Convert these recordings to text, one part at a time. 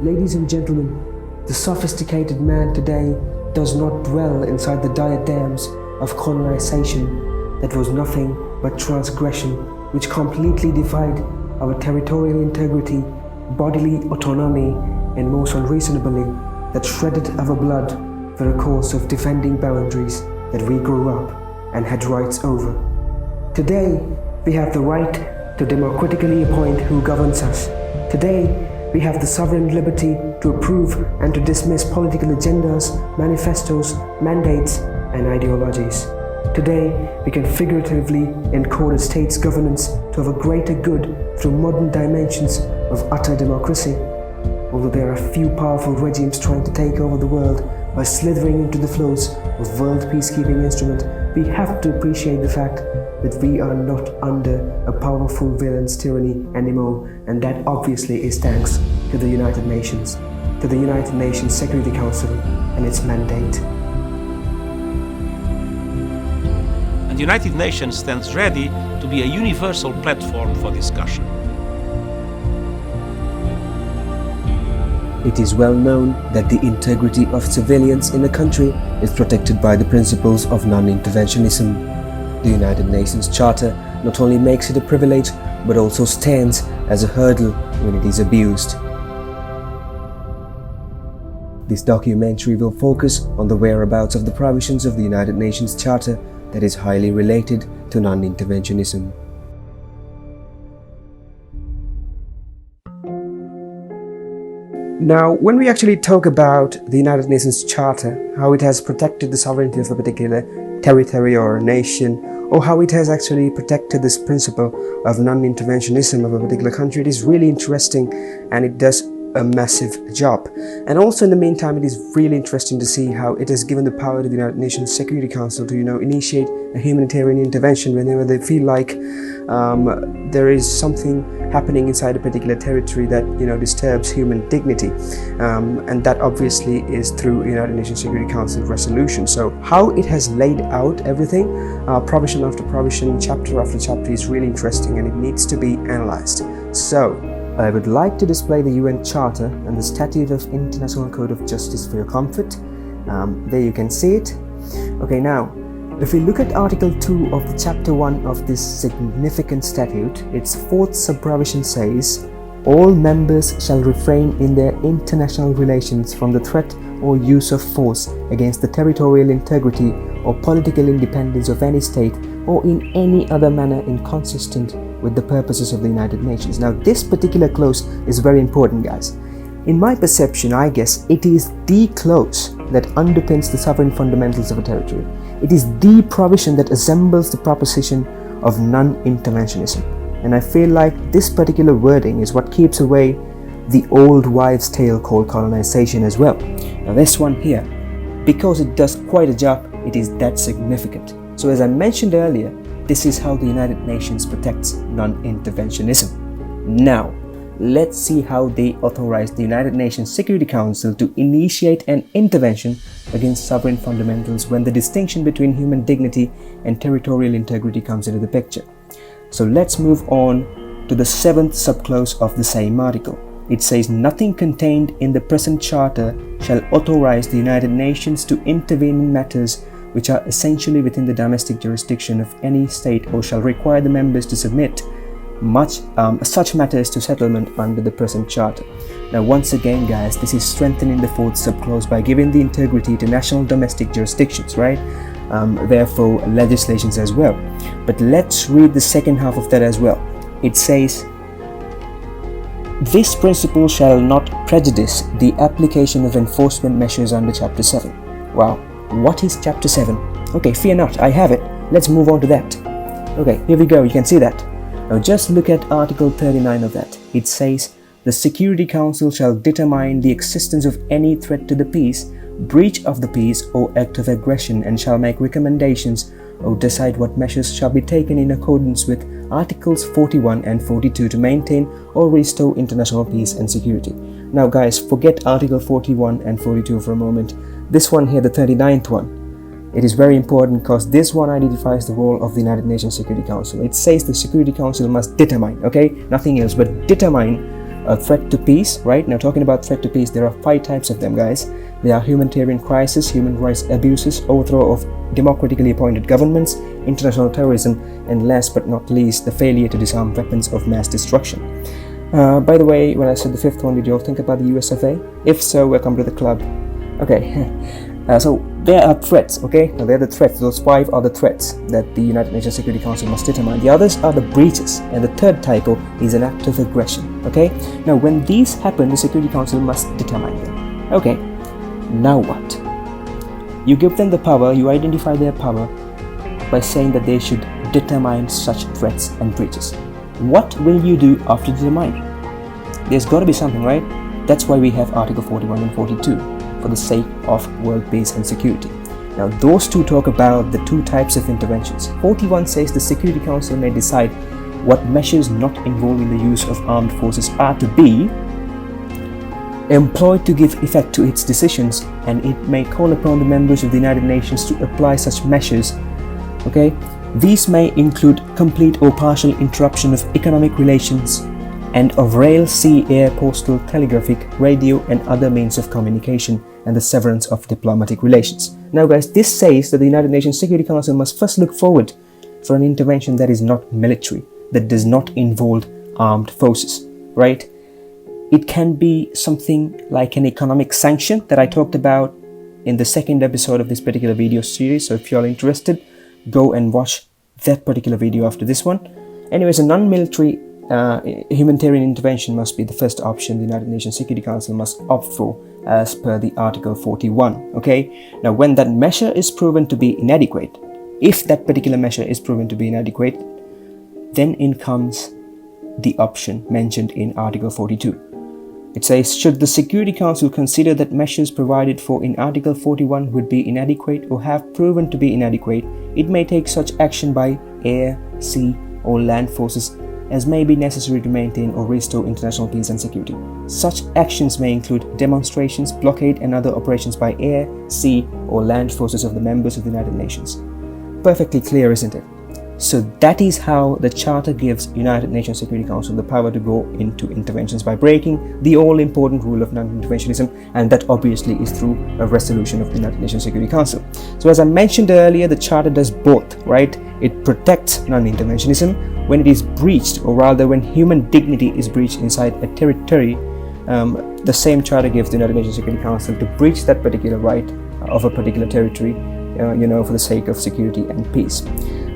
Ladies and gentlemen, the sophisticated man today does not dwell inside the diadems of colonization that was nothing but transgression, which completely defied our territorial integrity, bodily autonomy, and most unreasonably, that shredded our blood for a cause of defending boundaries that we grew up and had rights over. Today, we have the right to democratically appoint who governs us. Today, we have the sovereign liberty to approve and to dismiss political agendas, manifestos, mandates, and ideologies. Today, we can figuratively encode a state's governance to have a greater good through modern dimensions of utter democracy. Although there are few powerful regimes trying to take over the world by slithering into the flows of world peacekeeping instrument, we have to appreciate the fact that we are not under a powerful villain's tyranny anymore, and that obviously is thanks to the United Nations, to the United Nations Security Council and its mandate. And the United Nations stands ready to be a universal platform for discussion. It is well known that the integrity of civilians in a country is protected by the principles of non-interventionism. The United Nations Charter not only makes it a privilege, but also stands as a hurdle when it is abused. This documentary will focus on the whereabouts of the provisions of the United Nations Charter that is highly related to non-interventionism. Now, when we actually talk about the United Nations Charter, how it has protected the sovereignty of a particular territory or nation, or how it has actually protected this principle of non-interventionism of a particular country, it is really interesting, and it does a massive job. And also in the meantime, it is really interesting to see how it has given the power to the United Nations Security Council to, initiate a humanitarian intervention whenever they feel like there is something happening inside a particular territory that disturbs human dignity, and that obviously is through United Nations Security Council resolution. So how it has laid out everything, provision after provision, chapter after chapter, is really interesting, and it needs to be analyzed. So I would like to display the UN Charter and the Statute of International Code of Justice for your comfort. There you can see it. Okay, now if we look at Article 2 of the Chapter 1 of this significant statute, its fourth sub-provision says, all members shall refrain in their international relations from the threat or use of force against the territorial integrity or political independence of any state or in any other manner inconsistent with the purposes of the United Nations. Now, this particular clause is very important, guys. In my perception, I guess it is the clause that underpins the sovereign fundamentals of a territory. It is the provision that assembles the proposition of non-interventionism. And I feel like this particular wording is what keeps away the old wives' tale called colonization as well. Now this one here, because it does quite a job, it is that significant. So as I mentioned earlier, this is how the United Nations protects non-interventionism. Now, let's see how they authorize the United Nations Security Council to initiate an intervention against sovereign fundamentals when the distinction between human dignity and territorial integrity comes into the picture. So let's move on to the seventh subclause of the same article. It says, nothing contained in the present charter shall authorize the United Nations to intervene in matters which are essentially within the domestic jurisdiction of any state, or shall require the members to submit such matters to settlement under the present charter. Now once again, guys, this is strengthening the fourth subclause by giving the integrity to national domestic jurisdictions, right? Therefore legislations as well. But let's read the second half of that as well. It says, this principle shall not prejudice the application of enforcement measures under Chapter 7. Wow, what is Chapter 7? Okay, fear not, I have it. Let's move on to that. Okay, here we go, you can see that. Now just look at Article 39 of that. It says, the Security Council shall determine the existence of any threat to the peace, breach of the peace, or act of aggression, and shall make recommendations or decide what measures shall be taken in accordance with Articles 41 and 42 to maintain or restore international peace and security. Now guys, forget Article 41 and 42 for a moment. This one here, the 39th one, it is very important because this one identifies the role of the United Nations Security Council. It says the Security Council must determine, okay, nothing else, but determine a threat to peace, right? Now, talking about threat to peace, there are 5 types of them, guys. There are humanitarian crisis, human rights abuses, overthrow of democratically appointed governments, international terrorism, and last but not least, the failure to disarm weapons of mass destruction. By the way, when I said the 5th one, did you all think about the US of A? If so, welcome to the club. Okay, so there are threats, okay? Now, they're the threats. Those 5 are the threats that the United Nations Security Council must determine. The others are the breaches, and the 3rd typo is an act of aggression, okay? Now, when these happen, the Security Council must determine them. Okay, now what? You give them the power, you identify their power by saying that they should determine such threats and breaches. What will you do after determining? There's got to be something, right? That's why we have Article 41 and 42, for the sake of world peace and security. Now, those 2 talk about the 2 types of interventions. 41 says the Security Council may decide what measures not involving the use of armed forces are to be employed to give effect to its decisions, and it may call upon the members of the United Nations to apply such measures. Okay, these may include complete or partial interruption of economic relations and of rail, sea, air, postal, telegraphic, radio and other means of communication, and the severance of diplomatic relations. Now guys, this says that the United Nations Security Council must first look forward for an intervention that is not military, that does not involve armed forces, right? It can be something like an economic sanction that I talked about in the 2nd episode of this particular video series. So if you're interested, go and watch that particular video after this one. Anyways, a non-military humanitarian intervention must be the first option the United Nations Security Council must opt for as per the Article 41. Okay, now when that measure is proven to be inadequate, if that particular measure is proven to be inadequate, then in comes the option mentioned in Article 42. It says, should the Security Council consider that measures provided for in Article 41 would be inadequate or have proven to be inadequate, it may take such action by air, sea or land forces as may be necessary to maintain or restore international peace and security. Such actions may include demonstrations, blockade and other operations by air, sea or land forces of the members of the United Nations. Perfectly clear, isn't it? So that is how the Charter gives United Nations Security Council the power to go into interventions by breaking the all-important rule of non-interventionism, and that obviously is through a resolution of the United Nations Security Council. So as I mentioned earlier, the Charter does both, right? It protects non-interventionism when it is breached, or rather when human dignity is breached inside a territory. The same Charter gives the United Nations Security Council to breach that particular right of a particular territory, for the sake of security and peace.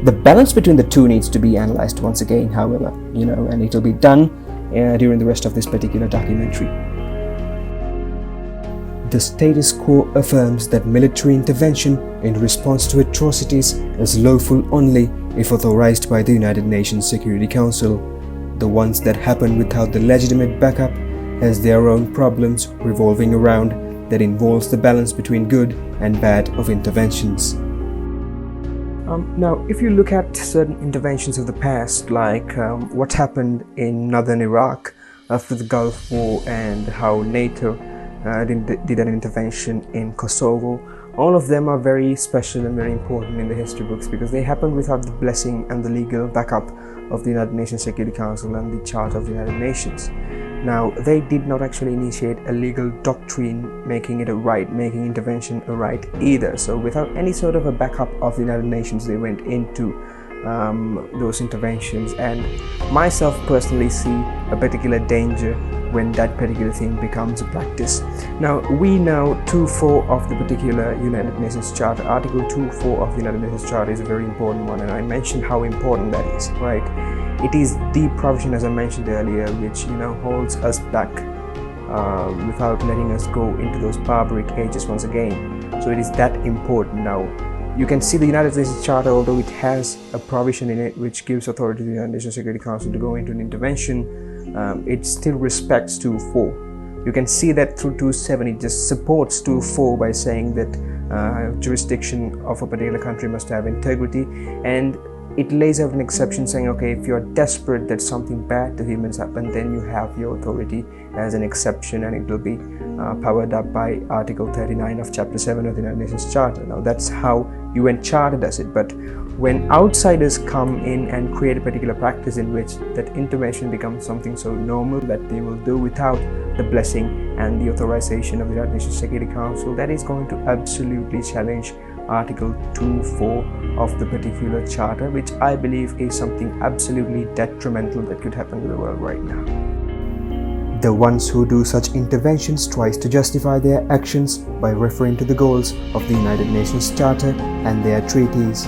The balance between the 2 needs to be analyzed once again, however, and it will be done during the rest of this particular documentary. The status quo affirms that military intervention in response to atrocities is lawful only if authorized by the United Nations Security Council. The ones that happen without the legitimate backup has their own problems revolving around that involves the balance between good and bad of interventions. Now, if you look at certain interventions of the past, like what happened in northern Iraq after the Gulf War and how NATO did an intervention in Kosovo, all of them are very special and very important in the history books because they happened without the blessing and the legal backup of the United Nations Security Council and the Charter of the United Nations. Now, they did not actually initiate a legal doctrine making it a right, making intervention a right either. So without any sort of a backup of the United Nations, they went into those interventions, and myself personally see a particular danger when that particular thing becomes a practice. Now, we know 2.4 of the particular United Nations Charter, Article 2.4 of the United Nations Charter is a very important one, and I mentioned how important that is, right? It is the provision, as I mentioned earlier, which holds us back without letting us go into those barbaric ages once again. So it is that important. Now, you can see the United Nations Charter, although it has a provision in it which gives authority to the United Nations Security Council to go into an intervention, it still respects 2.4. You can see that through 2.7, it just supports 2.4 by saying that jurisdiction of a particular country must have integrity, and it lays out an exception saying, okay, if you're desperate that something bad to humans happen, then you have your authority as an exception, and it will be powered up by Article 39 of Chapter 7 of the United Nations Charter. Now that's how UN Charter does it. But when outsiders come in and create a particular practice in which that intervention becomes something so normal that they will do without the blessing and the authorization of the United Nations Security Council, that is going to absolutely challenge Article 2.4 of the particular charter, which I believe is something absolutely detrimental that could happen to the world right now. The ones who do such interventions tries to justify their actions by referring to the goals of the United Nations Charter and their treaties.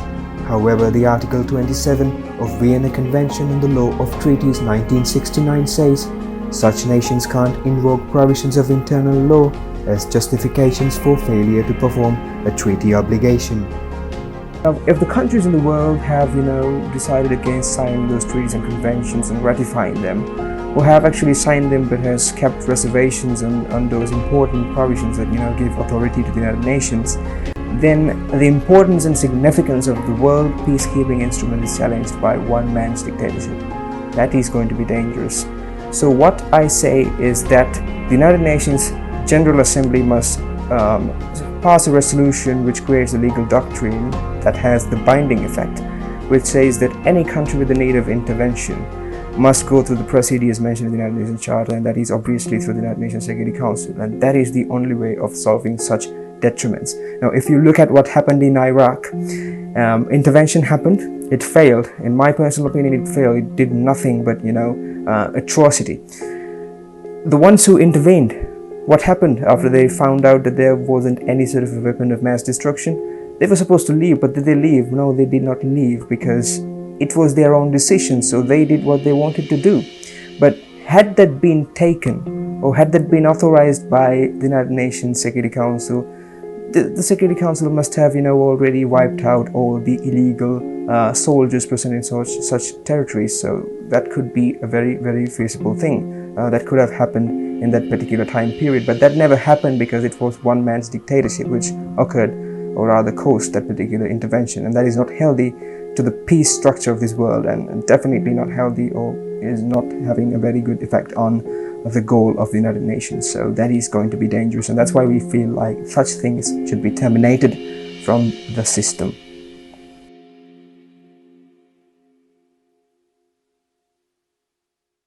However, the Article 27 of Vienna Convention on the Law of Treaties 1969 says such nations can't invoke provisions of internal law as justifications for failure to perform a treaty obligation. Now, if the countries in the world have, decided against signing those treaties and conventions and ratifying them, or have actually signed them but has kept reservations on those important provisions that, give authority to the United Nations, then the importance and significance of the world peacekeeping instrument is challenged by one man's dictatorship. That is going to be dangerous. So what I say is that the United Nations General Assembly must pass a resolution which creates a legal doctrine that has the binding effect, which says that any country with the need of intervention must go through the procedures mentioned in the United Nations Charter, and that is obviously through the United Nations Security Council, and that is the only way of solving such detriments. Now, if you look at what happened in Iraq, intervention happened, it failed. In my personal opinion, it failed. It did nothing but, atrocity. The ones who intervened, what happened after they found out that there wasn't any sort of a weapon of mass destruction? They were supposed to leave, but did they leave? No, they did not leave, because it was their own decision, so they did what they wanted to do. But had that been taken, or had that been authorized by the United Nations Security Council, the Security Council must have, already wiped out all the illegal soldiers present in such territories. So that could be a very, very feasible thing that could have happened in that particular time period. But that never happened because it was one man's dictatorship which occurred, or rather caused that particular intervention. And that is not healthy to the peace structure of this world, and definitely not healthy, or is not having a very good effect on the goal of the United Nations. So that is going to be dangerous, and that's why we feel like such things should be terminated from the system.